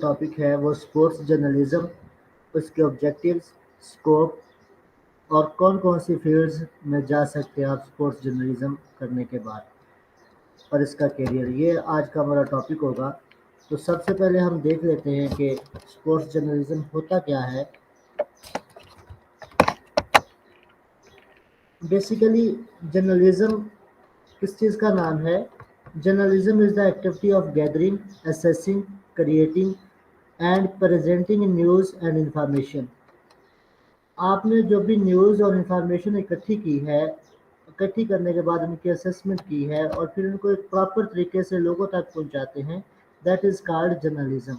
Topic ہے وہ sports journalism, اس کے آبجیکٹیوز، اسکوپ اور کون کون سی فیلڈز میں جا سکتے ہیں آپ اسپورٹس جرنلزم کرنے کے بعد، اور اس کا کیریئر، یہ آج کا ہمارا ٹاپک ہوگا۔ تو سب سے پہلے ہم دیکھ لیتے ہیں کہ اسپورٹس جرنلزم ہوتا کیا ہے۔ بیسیکلی جرنلزم کس چیز کا نام ہے؟ Journalism is the activity of gathering, assessing, creating and presenting news and information. آپ نے جو بھی نیوز اور انفارمیشن اکٹھی کی ہے، اکٹھی کرنے کے بعد ان کی اسسمنٹ کی ہے اور پھر ان کو ایک پراپر طریقے سے لوگوں تک پہنچاتے ہیں، دیٹ از کالڈ جرنلزم۔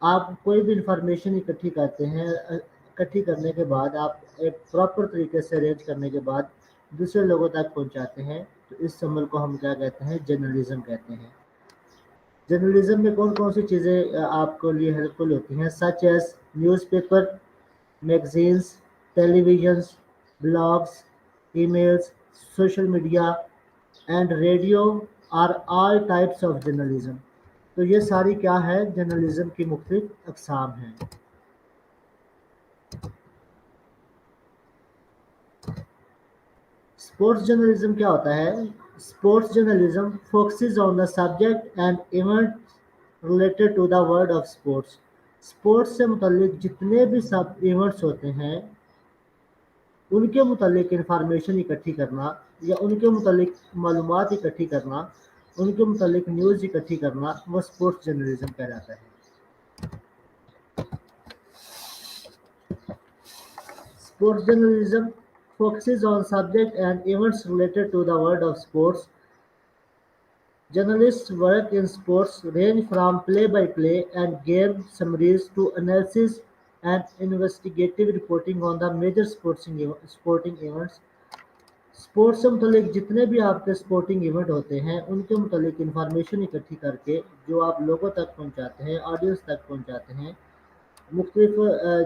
آپ کوئی بھی انفارمیشن اکٹھی کرتے ہیں، اکٹھی کرنے کے بعد آپ ایک پراپر طریقے سے ارینج کرنے کے بعد دوسرے لوگوں تک پہنچاتے ہیں، تو اس عمل کو ہم کیا کہتے ہیں؟ جرنلزم کہتے ہیں۔ جرنلزم میں کون کون سی چیزیں آپ کو لیے ہیلپ فل ہوتی ہیں؟ Such as newspaper, magazines, televisions, blogs, emails, social media and radio are all types of journalism. تو یہ ساری کیا ہے؟ جرنلزم کی مختلف اقسام ہیں۔ اسپورٹس جرنلزم کیا ہوتا ہے؟ Sports journalism focuses on the subject and event related to the world of sports. Sports سے متعلق جتنے بھی سب ایونٹس ہوتے ہیں ان کے متعلق انفارمیشن اکٹھی کرنا یا ان کے متعلق معلومات اکٹھی کرنا، ان کے متعلق نیوز اکٹھی کرنا، وہ اسپورٹس جرنلزم کہلاتا ہے۔ Sports journalism focuses on subjects and events related to the world of sports. Journalists' work in sports range from play-by-play and game summaries to analysis and investigative reporting on the major sporting events. Sports سے متعلق جتنے بھی آپ کے sporting event ہوتے ہیں ان کے متعلق انفارمیشن اکٹھی کر کے جو آپ لوگوں تک پہنچاتے ہیں، آڈینس تک پہنچاتے ہیں، مختلف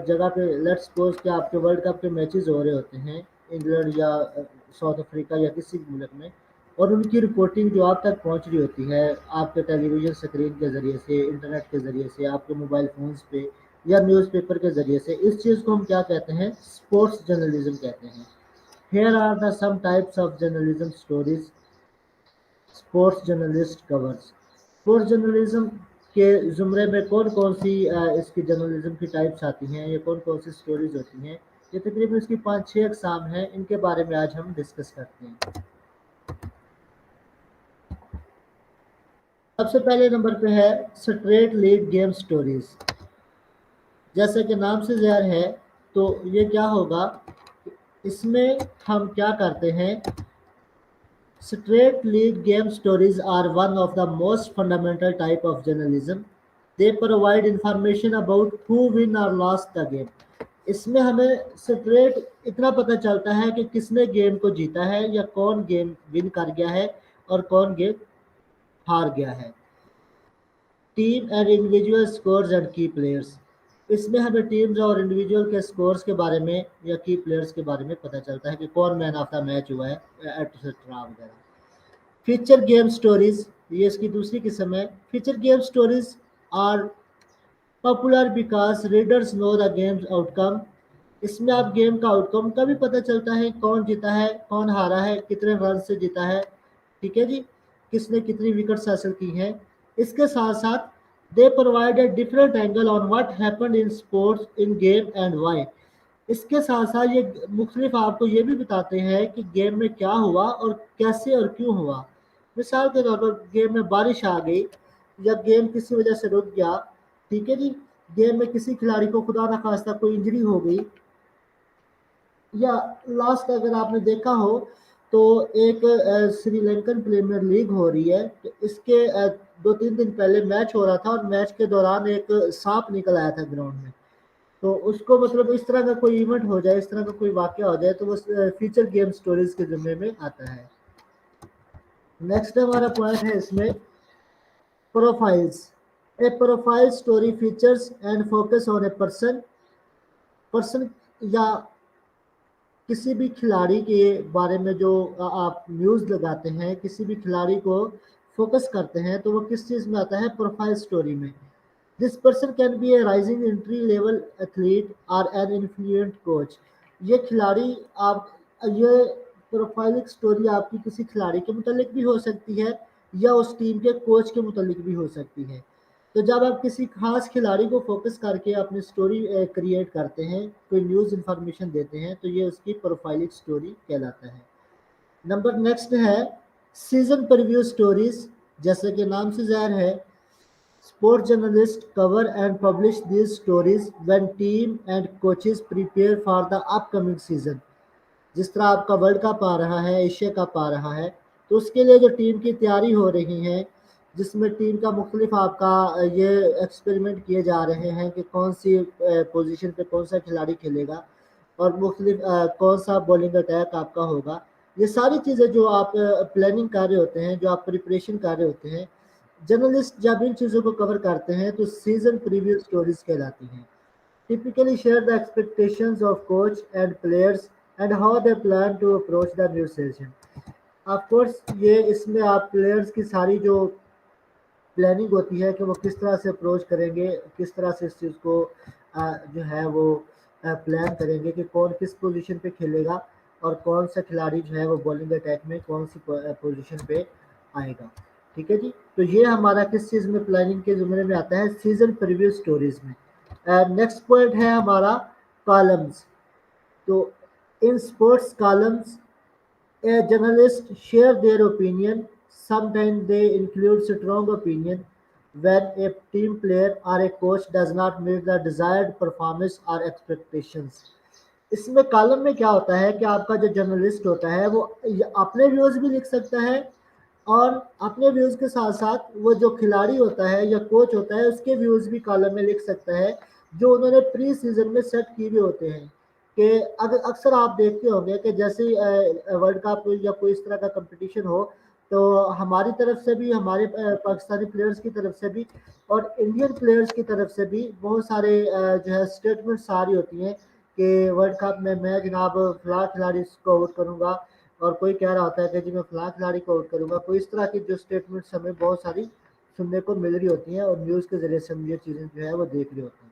جگہ پہ لیٹس سپوز کہ آپ کے ورلڈ کپ کے میچز ہو رہے ہوتے ہیں انگلینڈ یا ساؤتھ افریقہ یا کسی بھی ملک میں، اور ان کی رپورٹنگ جو آپ تک پہنچ رہی ہوتی ہے آپ کے ٹیلی ویژن اسکرین کے ذریعے سے، انٹرنیٹ کے ذریعے سے، آپ کے موبائل فونز پہ یا نیوز پیپر کے ذریعے سے، اس چیز کو ہم کیا کہتے ہیں؟ اسپورٹس جرنلزم کہتے ہیں۔ Here are the some types of journalism stories sports journalist covers. Sports journalism کے زمرے میں کون کون سی اس کی جرنلزم کی ٹائپس آتی ہیں، یہ کون کون سی سٹوریز ہوتی ہیں؟ یہ تقریباً اس کی 5-6 اقسام ہیں، ان کے بارے میں آج ہم ڈسکس کرتے ہیں۔ سب سے پہلے نمبر پہ ہے سٹریٹ لیڈ گیم سٹوریز۔ جیسا کہ نام سے ظاہر ہے تو یہ کیا ہوگا، اس میں ہم کیا کرتے ہیں؟ Straight lead game stories are one of the most fundamental type of journalism. They provide information about who win or lost the game. اس میں ہمیں سٹریٹ اتنا پتہ چلتا ہے کہ کس نے گیم کو جیتا ہے یا کون گیم ون کر گیا ہے اور کون گیم ہار گیا ہے۔ Team and individual scores and کی پلیئرس، اس میں ہمیں ٹیمز اور انڈیویجول کے اسکورز کے بارے میں یا کی پلیئرس کے بارے میں پتہ چلتا ہے کہ کون مین آف دا میچ ہوا ہے ایٹسٹرا وغیرہ۔ فیچر گیم سٹوریز، یہ اس کی دوسری قسم ہے۔ Feature game stories are popular because readers know the games outcome. اس میں آپ گیم کا آؤٹ کم کا بھی پتہ چلتا ہے، کون جیتا ہے، کون ہارا ہے، کتنے رن سے جیتا ہے، ٹھیک ہے جی، کس نے کتنی وکٹس حاصل کی ہیں۔ اس کے ساتھ ساتھ they provide a different angle on what happened in sports in game and why. اس کے ساتھ ساتھ یہ مختلف آپ کو یہ بھی بتاتے ہیں کہ گیم میں کیا ہوا اور کیسے اور کیوں ہوا۔ مثال کے طور پر گیم میں بارش آ گئی یا گیم کسی وجہ سے رک گیا، ٹھیک ہے جی، گیم میں کسی کھلاڑی کو خدا نخواستہ کوئی انجری ہو گئی، یا لاسٹ اگر آپ نے دیکھا ہو تو ایک سری لنکن پریمیئر لیگ ہو رہی ہے، تو اس کے 2-3 دن پہلے میچ ہو رہا تھا اور میچ کے دوران ایک سانپ نکل آیا تھا گراؤنڈ میں، تو اس کو مطلب اس طرح کا کوئی ایونٹ ہو جائے، اس طرح کا کوئی واقعہ ہو جائے تو وہ فیچر گیم سٹوریز کے ذمے میں آتا ہے۔ نیکسٹ ہمارا پوائنٹ ہے اس میں profiles. A profile story features and focus on a person یا کسی بھی کھلاڑی کے بارے میں جو آپ نیوز لگاتے ہیں، کسی بھی کھلاڑی کو فوکس کرتے ہیں تو وہ کس چیز میں آتا ہے؟ پروفائل اسٹوری میں، this person can be a rising entry level athlete اور این انفلوئنٹ کوچ. یہ کھلاڑی آپ یہ پروفائلک سٹوری آپ کی کسی کھلاڑی کے متعلق بھی ہو سکتی ہے یا اس ٹیم کے کوچ کے متعلق بھی ہو سکتی ہے. تو جب آپ کسی خاص کھلاڑی کو فوکس کر کے اپنی سٹوری کریٹ کرتے ہیں، کوئی نیوز انفارمیشن دیتے ہیں، تو یہ اس کی پروفائلک سٹوری کہلاتا ہے. نمبر نیکسٹ ہے سیزن پریویو سٹوریز. جیسے کہ نام سے ظاہر ہے، sport journalist cover and publish these stories when team and coaches prepare for the upcoming season. جس طرح آپ کا ورلڈ کپ آ رہا ہے، ایشیا کپ آ رہا ہے، تو اس کے لیے جو ٹیم کی تیاری ہو رہی ہے، جس میں ٹیم کا مختلف آپ کا یہ ایکسپیریمنٹ کیے جا رہے ہیں کہ کون سی پوزیشن پہ کون سا کھلاڑی کھیلے گا اور مختلف کون سا بولنگ اٹیک آپ کا ہوگا. یہ ساری چیزیں جو آپ پلاننگ کر رہے ہوتے ہیں، جو آپ پریپریشن کر رہے ہوتے ہیں، جرنلسٹ جب ان چیزوں کو کور کرتے ہیں تو سیزن پریویو سٹوریز کہلاتی ہیں. Typically share the expectations of coach and players and how they plan to approach the new season. Of course یہ اس میں آپ پلیئرز کی ساری جو پلاننگ ہوتی ہے کہ وہ کس طرح سے اپروچ کریں گے، کس طرح سے اس چیز کو جو ہے وہ پلان کریں گے کہ کون کس پوزیشن پہ کھیلے گا اور کون سا کھلاڑی جو ہے وہ بالنگ اٹیک میں کون سی پوزیشن پہ آئے گا. ٹھیک ہے جی. تو یہ ہمارا کس چیز میں پلاننگ کے زمرے میں آتا ہے، سیزن پریویو سٹوریز میں. نیکسٹ پوائنٹ ہے ہمارا کالمز. تو in sports columns a journalist share their opinion. Sometimes they include strong opinion when a team player or a coach does not meet the desired performance or expectations. اس میں column میں کیا ہوتا ہے کہ آپ کا جو جرنلسٹ ہوتا ہے وہ اپنے ویوز بھی لکھ سکتا ہے اور اپنے ویوز کے ساتھ ساتھ وہ جو کھلاڑی ہوتا ہے یا کوچ ہوتا ہے اس کے ویوز بھی کالم میں لکھ سکتا ہے جو انہوں نے پری سیزن میں سیٹ کیے ہوئے ہوتے ہیں. کہ اکثر آپ دیکھتے ہوں گے کہ جیسے ورلڈ کپ یا کوئی اس طرح کا کمپٹیشن ہو تو ہماری طرف سے بھی، ہمارے پاکستانی پلیئرز کی طرف سے بھی اور انڈین پلیئرز کی طرف سے بھی بہت سارے جو ہے اسٹیٹمنٹس آ رہی ہوتی ہیں کہ ورلڈ کپ میں جناب فلاں کھلاڑی کو آؤٹ کروں گا، اور کوئی کہہ رہا ہوتا ہے کہ جی میں فلاں کھلاڑی کو آؤٹ کروں گا. کوئی اس طرح کی جو اسٹیٹمنٹس ہمیں بہت ساری سننے کو مل رہی ہوتی ہیں اور نیوز کے ذریعے سے ہم یہ چیزیں جو ہے وہ دیکھ رہے ہوتے ہیں.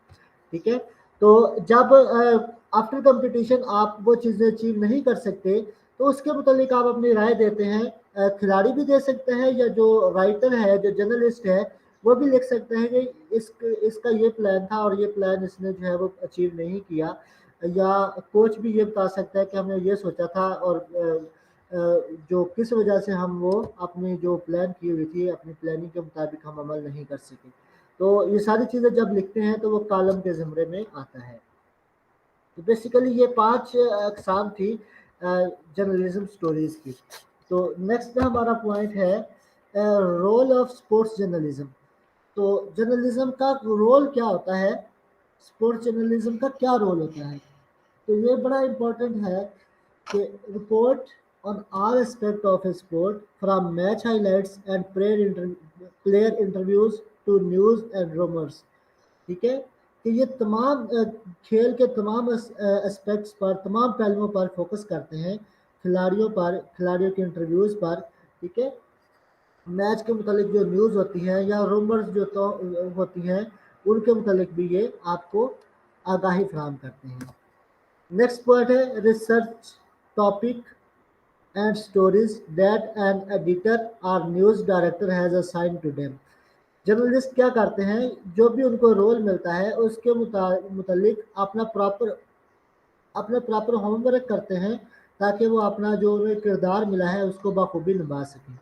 ٹھیک ہے. تو جب آفٹر کمپٹیشن آپ وہ چیزیں اچیو نہیں کر سکتے تو اس کے متعلق آپ اپنی رائے دیتے ہیں. کھلاڑی بھی دے سکتے ہیں یا جو رائٹر ہے، جو جرنلسٹ ہے، وہ بھی لکھ سکتے ہیں کہ اس کا یہ پلان تھا اور یہ پلان اس نے جو ہے وہ اچیو نہیں کیا. یا کوچ بھی یہ بتا سکتا ہے کہ ہم نے یہ سوچا تھا اور جو کس وجہ سے ہم وہ اپنی جو پلان کی ہوئی تھی اپنی پلاننگ کے مطابق ہم عمل نہیں کر سکے. تو یہ ساری چیزیں جب لکھتے ہیں تو وہ کالم کے زمرے میں آتا ہے. تو بیسیکلی یہ 5 اقسام تھی جرنلزم سٹوریز کی. تو نیکسٹ ہمارا پوائنٹ ہے رول آف اسپورٹس جرنلزم. تو جرنلزم کا رول کیا ہوتا ہے، اسپورٹس جرنلزم کا کیا رول ہوتا ہے. تو یہ بڑا امپورٹنٹ ہے کہ report on all aspect of a sport from match highlights and player interviews to news and rumours. ٹھیک ہے. کہ یہ تمام کھیل کے تمام اسپیکٹس پر، تمام پہلوؤں پر فوکس کرتے ہیں، کھلاڑیوں پر، کھلاڑیوں کے انٹرویوز پر. ٹھیک ہے. میچ کے متعلق جو نیوز ہوتی ہے یا رومرز جو ہوتی ہیں ان کے متعلق بھی یہ آپ کو آگاہی فراہم کرتے ہیں. نیکسٹ پوائنٹ ہے research topic and stories that an editor اور news director has assign to them. Journalist کیا کرتے ہیں، جو بھی ان کو رول ملتا ہے اس کے متعلق اپنا پراپر ہوم ورک کرتے ہیں تاکہ وہ اپنا جو انہیں کردار ملا ہے اس کو بخوبی نبھا سکیں.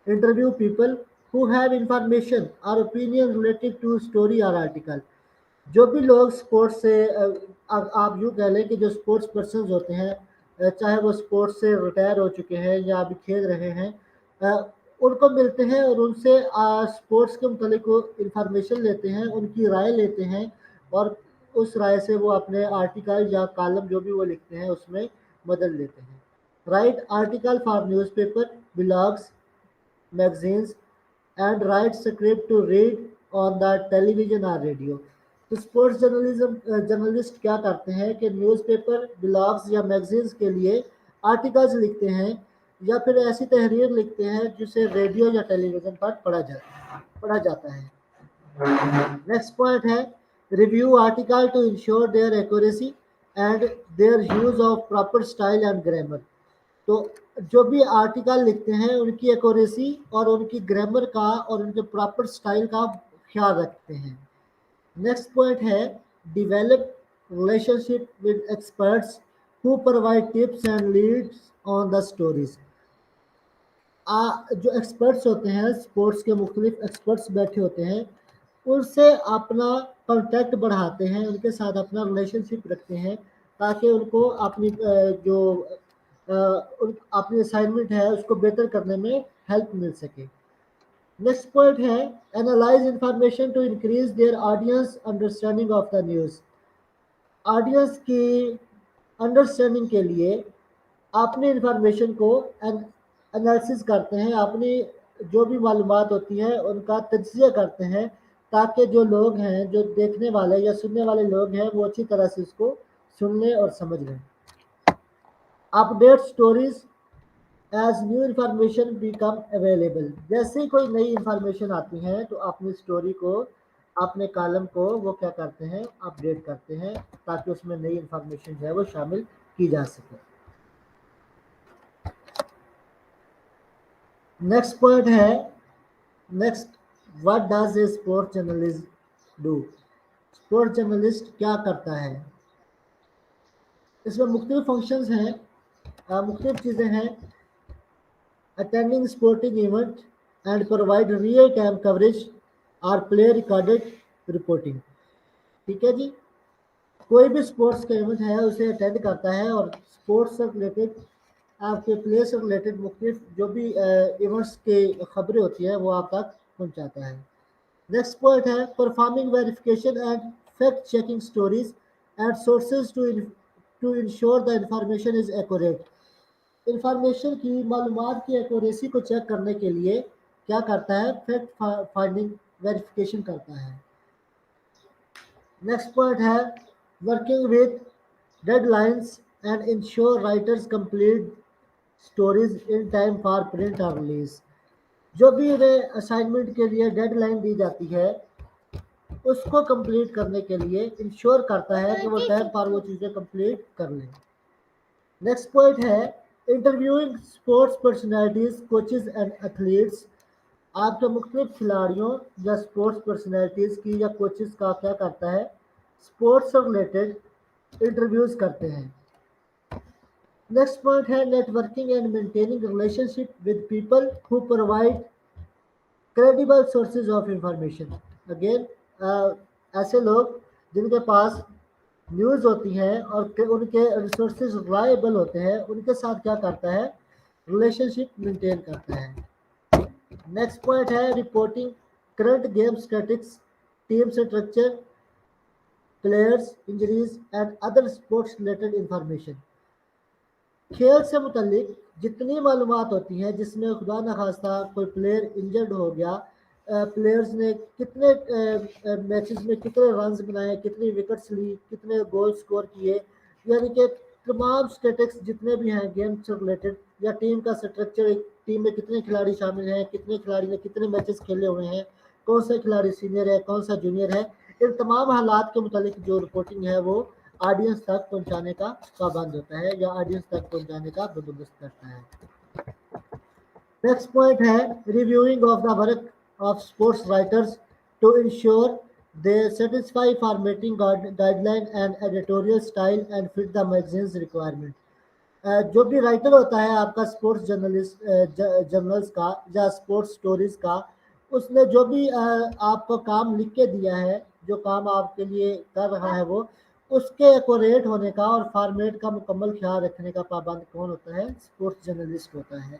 Interview people who have information اور اوپینین ریلیٹڈ ٹو اسٹوری اور آرٹیکل. جو بھی لوگ اسپورٹس سے آپ یوں کہہ لیں کہ جو اسپورٹس پرسنز ہوتے ہیں، چاہے وہ اسپورٹس سے ریٹائر ہو چکے ہیں یا ابھی کھیل رہے ہیں، ان کو ملتے ہیں اور ان سے اسپورٹس کے متعلق انفارمیشن لیتے ہیں، ان کی رائے لیتے ہیں اور اس رائے سے وہ اپنے آرٹیکل یا کالم جو بھی وہ لکھتے ہیں اس میں بدل لیتے ہیں. Write article for newspaper, blogs, magazines and write script to read on the television اور ریڈیو. تو اسپورٹس جرنلسٹ کیا کرتے ہیں کہ نیوز پیپر، بلاگس یا میگزینس کے لیے آرٹیکلز لکھتے ہیں یا پھر ایسی تحریر لکھتے ہیں جسے ریڈیو یا ٹیلی ویژن پر پڑھا جاتا ہے. نیکسٹ پوائنٹ ہے review article to ensure their accuracy and their use of proper style and grammar. تو جو بھی آرٹیکل لکھتے ہیں ان کی ایکوریسی اور ان کی گرامر کا اور ان کے پراپر اسٹائل کا خیال رکھتے ہیں. نیکسٹ پوائنٹ ہے develop relation ship with experts who provide tips and leads on the stories. جو ایکسپرٹس ہوتے ہیں اسپورٹس کے مختلف ایکسپرٹس بیٹھے ہوتے ہیں ان سے اپنا کانٹیکٹ بڑھاتے ہیں, ان کے ساتھ اپنا ریلیشن شپ رکھتے ہیں تاکہ ان کو اپنی جو اپنی اسائنمنٹ ہے اس کو بہتر کرنے میں ہیلپ مل سکے. نیکسٹ پوائنٹ ہے analyse information to increase their audience understanding of the news. Audience کی انڈرسٹینڈنگ کے لیے اپنی انفارمیشن کو انالیسس کرتے ہیں, اپنی جو بھی معلومات ہوتی ہیں ان کا تجزیہ کرتے ہیں تاکہ جو لوگ ہیں, جو دیکھنے والے یا سننے والے لوگ ہیں وہ اچھی طرح سے اس کو سن لیں اور سمجھ لیں. Update stories as new information become available. جیسے ہی کوئی نئی انفارمیشن آتی ہے تو اپنی اسٹوری کو, اپنے کالم کو وہ کیا کرتے ہیں, اپڈیٹ کرتے ہیں تاکہ اس میں نئی انفارمیشن جو ہے وہ شامل کی جا سکے. نیکسٹ پوائنٹ ہے next what does a sport journalist do. Sport journalist کیا کرتا ہے؟ اس میں مختلف فنکشنز ہیں, مختلف چیزیں ہیں. Attending sporting event and provide real time coverage اور پلے ریکارڈڈ رپورٹنگ. ٹھیک ہے جی, کوئی بھی اسپورٹس کا ایونٹ ہے اسے اٹینڈ کرتا ہے اور اسپورٹس سے ریلیٹڈ, آپ کے پلے سے ریلیٹڈ مختلف جو بھی ایونٹس کی خبریں ہوتی ہیں وہ آپ تک پہنچاتا ہے. نیکسٹ پوائنٹ ہے performing verification and fact checking stories and sources to ensure the information is accurate. Information کی معلومات کی ایکوریسی کو چیک کرنے کے لیے کیا کرتا ہے, فیکٹ فائنڈنگ ویریفیکیشن کرتا ہے. نیکسٹ پوائنٹ ہے working with deadlines and ensure writers complete stories in time for print اور ریلیز. جو بھی انہیں اسائنمنٹ کے لیے ڈیڈ لائن دی جاتی ہے اس کو کمپلیٹ کرنے کے لیے انشور کرتا ہے کہ وہ ٹائم پر وہ چیزیں کمپلیٹ کر لیں. نیکسٹ پوائنٹ ہے interviewing sports personalities coaches and athletes. آپ کے مختلف کھلاڑیوں یا اسپورٹس پرسنالٹیز کی یا کوچز کا کیا کرتا ہے, اسپورٹس سے ریلیٹڈ انٹرویوز کرتے ہیں. نیکسٹ پوائنٹ ہے networking and maintaining relationship with people who provide credible sources of information. Again ایسے لوگ جن کے پاس نیوز ہوتی ہے اور ان کے ریسورسز ریلائبل ہوتے ہیں ان کے ساتھ کیا کرتا ہے, ریلیشن شپ مینٹین کرتا ہے. نیکسٹ پوائنٹ ہے reporting current game statics, team structure, players injuries and other sports related information. کھیل سے متعلق جتنی معلومات ہوتی ہیں جس میں خدا نخواستہ کوئی پلیئر انجرڈ ہو گیا, پلیئرز نے کتنے میچز میں کتنے رنز بنائے, کتنی وکٹس لی, کتنے گول سکور کیے, یعنی کہ تمام اسٹیٹکس جتنے بھی ہیں گیم سے ریلیٹڈ, یا ٹیم کا اسٹرکچر, ایک ٹیم میں کتنے کھلاڑی شامل ہیں, کتنے کھلاڑی نے کتنے میچز کھیلے ہوئے ہیں, کون سا کھلاڑی سینئر ہے, کون سا جونیئر ہے, ان تمام حالات کے متعلق جو رپورٹنگ ہے وہ آڈینس تک پہنچانے کا پابند ہوتا ہے یا آڈینس تک پہنچانے کا بندوبست کرتا ہے. نیکسٹ پوائنٹ ہے reviewing of the work of sports writers to ensure they satisfy formatting guideline and editorial style and fit the magazines requirement. جو بھی رائٹر ہوتا ہے آپ کا اسپورٹس جرنلس کا یا اسپورٹس اسٹوریز کا, اس نے جو بھی آپ کو کام لکھ کے دیا ہے, جو کام آپ کے لیے کر رہا ہے وہ اس کے ایکوریٹ ہونے کا اور فارمیٹ کا مکمل خیال رکھنے کا پابند کون ہوتا ہے, اسپورٹس جرنلسٹ ہوتا ہے.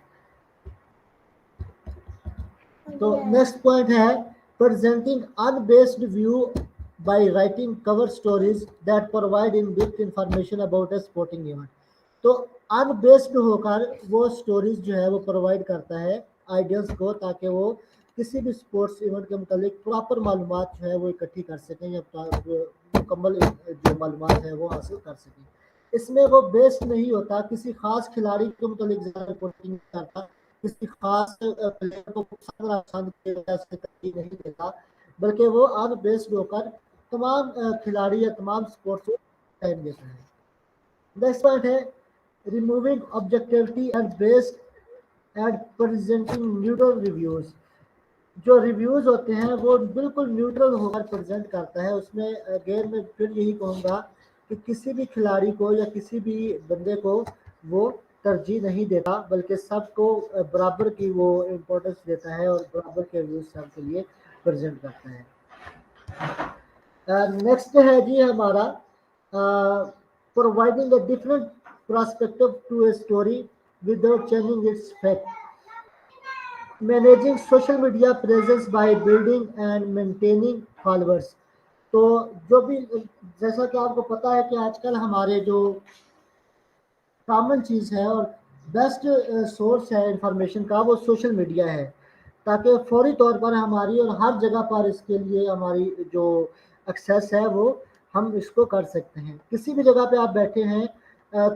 تو نیکسٹ پوائنٹ ہے presenting unbiased view by writing cover stories that provide in depth information about a sporting event. تو ان بیسڈ ہو کر وہ اسٹوریز جو ہے وہ پرووائڈ کرتا ہے آئیڈیلس کو تاکہ وہ کسی بھی اسپورٹس ایونٹ کے متعلق پراپر معلومات جو ہے وہ اکٹھی کر سکیں یا مکمل جو معلومات ہیں وہ حاصل کر سکیں. اس میں وہ بیسڈ نہیں ہوتا, کسی خاص کھلاڑی کے متعلق زیادہ رپورٹنگ کرتا, کسی خاص پلیئر کو پسند نہیں دیتا, بلکہ وہ ان بیسڈ ہو کر تمام کھلاڑی یا تمام اسپورٹس کو ٹائم دیتا ہے. نیکسٹ پوائنٹ ہے removing objectivity and based and presenting neutral reviews. جو ریویوز ہوتے ہیں وہ بالکل نیوٹرل ہو کر پریزنٹ کرتا ہے. اس میں اگین میں پھر یہی کہوں گا کہ کسی بھی کھلاڑی کو یا کسی بھی بندے کو وہ ترجیح نہیں دیتا بلکہ سب کو برابر کی وہ امپورٹنس دیتا ہے اور برابر کے ریویوز سب کے لیے پریزنٹ کرتا ہے. نیکسٹ ہے جی ہمارا providing a different perspective to a story without changing its fact. Managing social media presence by building and maintaining followers. تو جو بھی جیسا کہ آپ کو پتا ہے کہ آج کل ہمارے جو کامن چیز ہے اور بیسٹ سورس ہے انفارمیشن کا وہ سوشل میڈیا ہے تاکہ فوری طور پر ہماری اور ہر جگہ پر اس کے لیے ہماری جو ایکسیس ہے وہ ہم اس کو کر سکتے ہیں. کسی بھی جگہ پہ آپ بیٹھے ہیں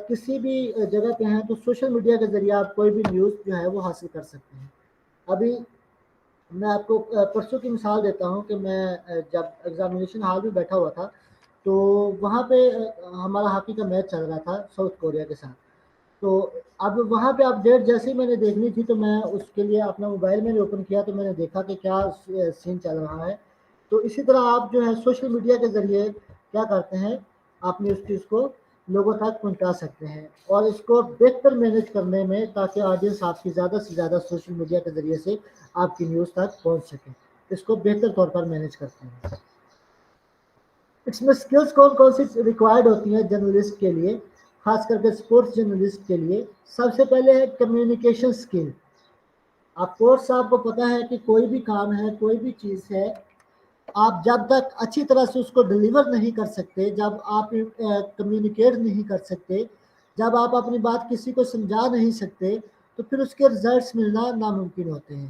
کسی بھی جگہ پہ ہیں تو سوشل میڈیا کے ذریعے آپ کوئی بھی نیوز جو ہے وہ حاصل کر سکتے ہیں. ابھی میں آپ کو پرسوں کی مثال دیتا ہوں کہ میں جب ایگزامینیشن ہال میں بیٹھا ہوا تھا تو وہاں پہ ہمارا ہاکی کا میچ چل رہا تھا ساؤتھ کوریا کے ساتھ. تو اب وہاں پہ اپڈیٹ جیسے ہی میں نے دیکھنی تھی تو میں اس کے لیے اپنا موبائل میں نے اوپن کیا تو میں نے دیکھا کہ کیا سین چل رہا ہے. تو اسی طرح آپ جو ہے سوشل میڈیا کے ذریعے کیا کرتے ہیں اپنی اس چیز کو لوگوں تک پہنچا سکتے ہیں اور اس کو بہتر مینیج کرنے میں تاکہ آڈینس آپ کی زیادہ سے زیادہ سوشل میڈیا کے ذریعے سے آپ کی نیوز تک پہنچ سکے. اس کو بہتر طور پر مینیج کرتے ہیں. اس میں اسکلس کون کون سی ریکوائرڈ ہوتی ہیں جرنلسٹ کے لیے خاص کر کے اسپورٹس جرنلسٹ کے لیے. سب سے پہلے ہے کمیونیکیشن اسکل. آپ کورس آپ کو پتا ہے کہ کوئی بھی کام ہے کوئی بھی چیز ہے آپ جب تک اچھی طرح سے اس کو ڈلیور نہیں کر سکتے جب آپ کمیونیکیٹ نہیں کر سکتے جب آپ اپنی بات کسی کو سمجھا نہیں سکتے تو پھر اس کے رزلٹس ملنا ناممکن ہوتے ہیں.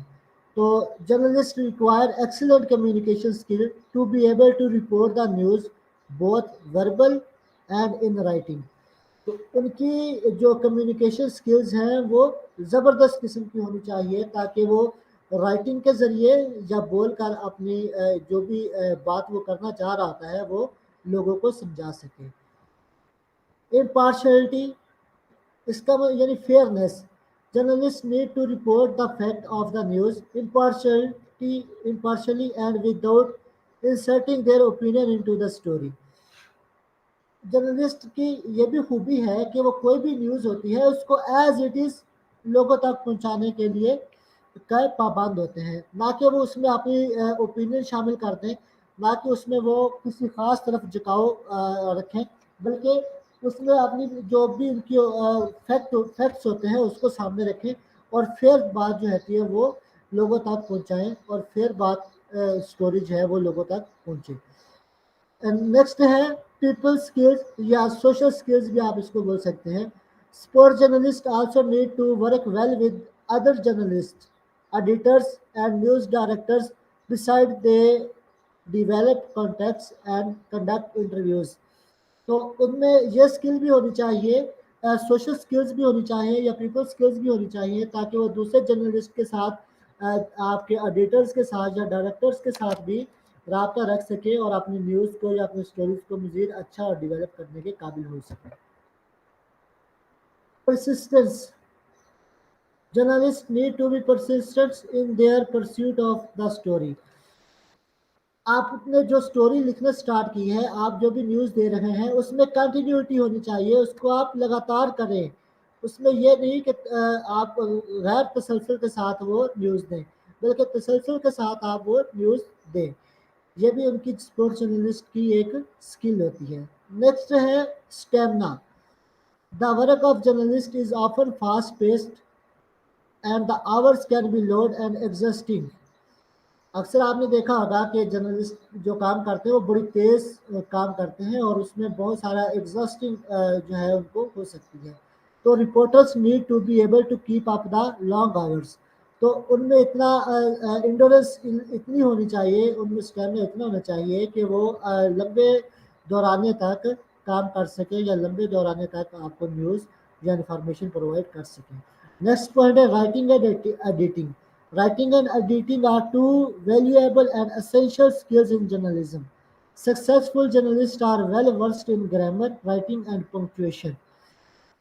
تو journalists require excellent communication skill to be able to report the news both verbal and in writing. تو ان کی جو کمیونیکیشن سکلز ہیں وہ زبردست قسم کی ہونی چاہیے تاکہ وہ رائٹنگ کے ذریعے یا بول کر اپنی جو بھی بات وہ کرنا چاہ رہا ہوتا ہے وہ لوگوں کو سمجھا سکے. امپارشلٹی اس کا یعنی fairness. Journalist need to report the fact of the news impartially and without inserting their opinion into the story. Journalist کی یہ بھی خوبی ہے کہ وہ کوئی بھی نیوز ہوتی ہے اس کو ایز اٹ از لوگوں تک پہنچانے کے لیے کا پابند ہوتے ہیں نہ کہ وہ اس میں اپنی اوپینین شامل کر دیں نہ کہ اس میں وہ کسی خاص طرف جھکاؤ رکھیں بلکہ اس میں اپنی جو بھی ان کی فیکٹس ہوتے ہیں اس کو سامنے رکھیں اور پھر بات جو رہتی ہے وہ لوگوں تک پہنچائیں اور پھر بات اسٹوری جو ہے وہ لوگوں تک پہنچے. نیکسٹ ہے پیپل اسکلز یا سوشل اسکلز بھی آپ اس کو بول سکتے ہیں. Sport journalist also need to work well with other journalist editors and news directors beside they develop contacts and conduct interviews. تو ان میں یہ اسکل بھی ہونی چاہیے سوشل اسکلز بھی ہونی چاہیے یا پیپل اسکلز بھی ہونی چاہیے تاکہ وہ دوسرے جرنلسٹ کے ساتھ آپ کے ایڈیٹرس کے ساتھ یا ڈائریکٹرس کے ساتھ بھی رابطہ رکھ سکے اور اپنی نیوز کو یا اپنی اسٹوریز کو مزید اچھا اور ڈیولپ کرنے کے قابل ہو سکے. Persistence. Journalist need to be persistent in their pursuit of the story. آپ نے جو اسٹوری لکھنا اسٹارٹ کی ہے آپ جو بھی نیوز دے رہے ہیں اس میں کنٹینیوٹی ہونی چاہیے اس کو آپ لگاتار کریں. اس میں یہ نہیں کہ آپ غیر تسلسل کے ساتھ وہ نیوز دیں بلکہ تسلسل کے ساتھ آپ وہ نیوز دیں. یہ بھی ان کی اسپورٹس جرنلسٹ کی ایک اسکل ہوتی ہے. نیکسٹ ہے stamina. The work of journalist is often fast paced and the hours can be لوڈ اینڈ ایگزسٹنگ. اکثر آپ نے دیکھا ہوگا کہ جرنلسٹ جو کام کرتے ہیں وہ بڑی تیز کام کرتے ہیں اور اس میں بہت سارا ایگزاسٹنگ جو ہے ان کو ہو سکتی ہے. تو reporters need to be able to keep up the long hours. تو ان میں اتنا انڈورنس اتنی ہونی چاہیے ان میں اسٹیمنا اتنا ہونا چاہیے کہ وہ لمبے دورانے تک کام کر سکیں یا لمبے دورانے تک آپ کو نیوز یا انفارمیشن پرووائڈ کر سکیں. نیکسٹ پوائنٹ ہے writing and editing. Writing and editing are two valuable and essential skills in journalism. Successful journalists are well versed in grammar, writing, and punctuation.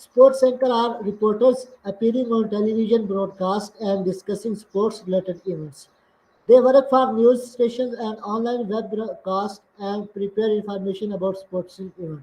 Sports anchor are reporters appearing on television broadcast and discussing sports related events. They work for news stations and online web broadcast and prepare information about sports event.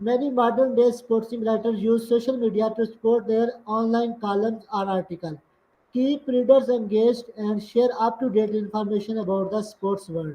Many modern day sporting writers use social media to support their online columns or articles, keep readers engaged, and share up to date information about the sports world.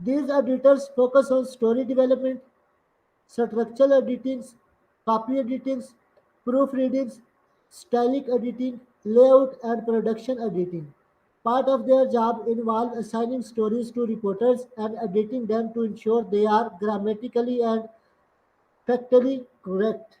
These editors focus on story development, structural editings, copy editings, proofreadings, stylistic editing, layout, and production editing. Part of their job involves assigning stories to reporters and editing them to ensure they are grammatically and factually correct.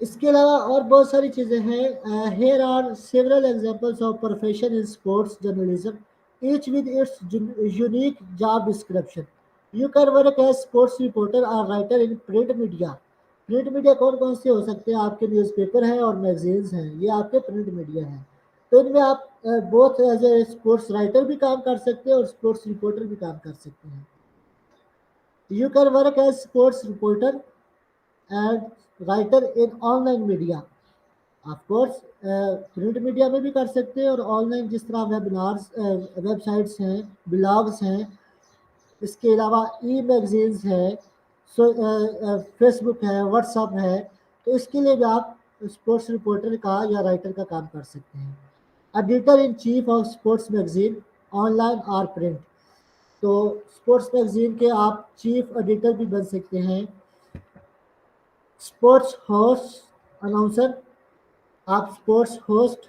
اس کے علاوہ اور بہت ساری چیزیں ہیں. Here are several examples of profession in sports journalism each with its unique job description. You can work as sports reporter اور writer in print media. Print media کون کون سے ہو سکتے ہیں؟ آپ کے نیوز پیپر ہیں اور میگزینس ہیں، یہ آپ کے پرنٹ میڈیا ہیں. تو ان میں آپ بہت ایز اے اسپورٹس رائٹر بھی کام کر سکتے ہیں اور اسپورٹس رپورٹر بھی کام کر سکتے ہیں. You can work as sports reporter and writer in on line media. Of course print media میں بھی کر سکتے ہیں اور آن لائن جس طرح ویبنارس ویب سائٹس ہیں، بلاگس ہیں، اس کے علاوہ ای میگزینس ہے، فیس بک ہے، واٹس ایپ ہے. تو اس کے لیے بھی آپ اسپورٹس رپورٹر کا یا رائٹر کا کام کر سکتے ہیں. Editor in chief of sports magazine on line اور پرنٹ. تو اسپورٹس میگزین کے آپ چیف ایڈیٹر بھی بن سکتے ہیں. اسپورٹس ہوسٹ اناؤنسر، آپ اسپورٹس ہوسٹ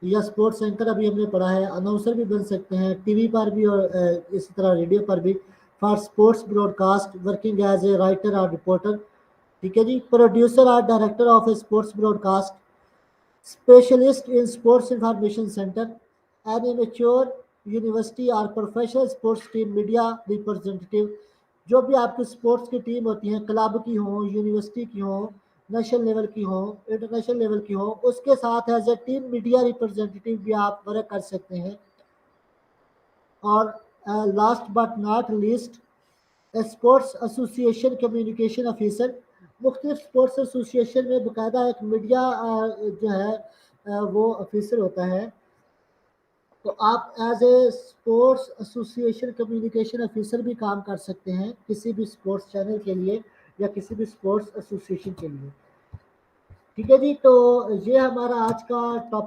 یا اسپورٹس اینکر ابھی ہم نے پڑھا ہے، اناؤنسر بھی بن سکتے ہیں ٹی وی پر بھی اور اسی طرح ریڈیو پر بھی. For sports broadcast working as a writer اور رپورٹر. ٹھیک ہے جی. پروڈیوسر اور director of a sports broadcast. Specialist in sports information centre. In a major university اور professional sports team media representative. جو بھی آپ کی اسپورٹس کی ٹیم ہوتی ہیں، کلب کی ہوں، یونیورسٹی کی ہوں، نیشنل لیول کی ہوں، انٹرنیشنل لیول کی ہوں، اس کے ساتھ as a team media representative بھی آپ ورک کر سکتے ہیں. اور last but not least sports association communication officer. مختلف اسپورٹس ایسوسیشن میں باقاعدہ ایک میڈیا جو ہے وہ آفیسر ہوتا ہے. تو آپ as a sports association communication officer بھی کام کر سکتے ہیں کسی بھی اسپورٹس چینل کے لیے یا کسی بھی اسپورٹس ایسوسیشن کے لیے. ٹھیک ہے جی. تو یہ ہمارا آج کا ٹاپک